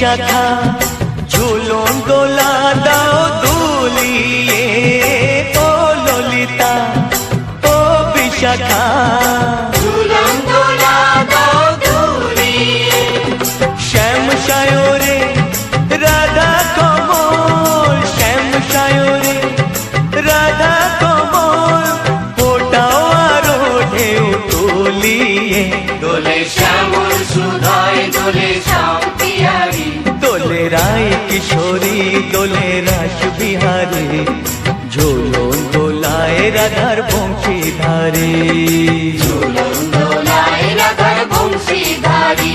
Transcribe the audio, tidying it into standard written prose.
বিশাখা ঝুলন দোলা দাও দুলিয়ে, ও ললিতা ও বিশাখা ঝুলন দোলা দাও দুলিয়ে। শ্যাম সায়রে রাধা কমল, শ্যাম সায়রে রাধা কমল, ফোটাও আরো ঢেউ তুলিয়ে। দোলে শ্যামল সুধায় দোলে শ্যাম বিহারী, দোলে রায় কিশোরী দোলে রাস বিহারী, ঝুলন দোলায় রাধার বংশীধারী। ঝুলন দোলায় রাধার বংশীধারী।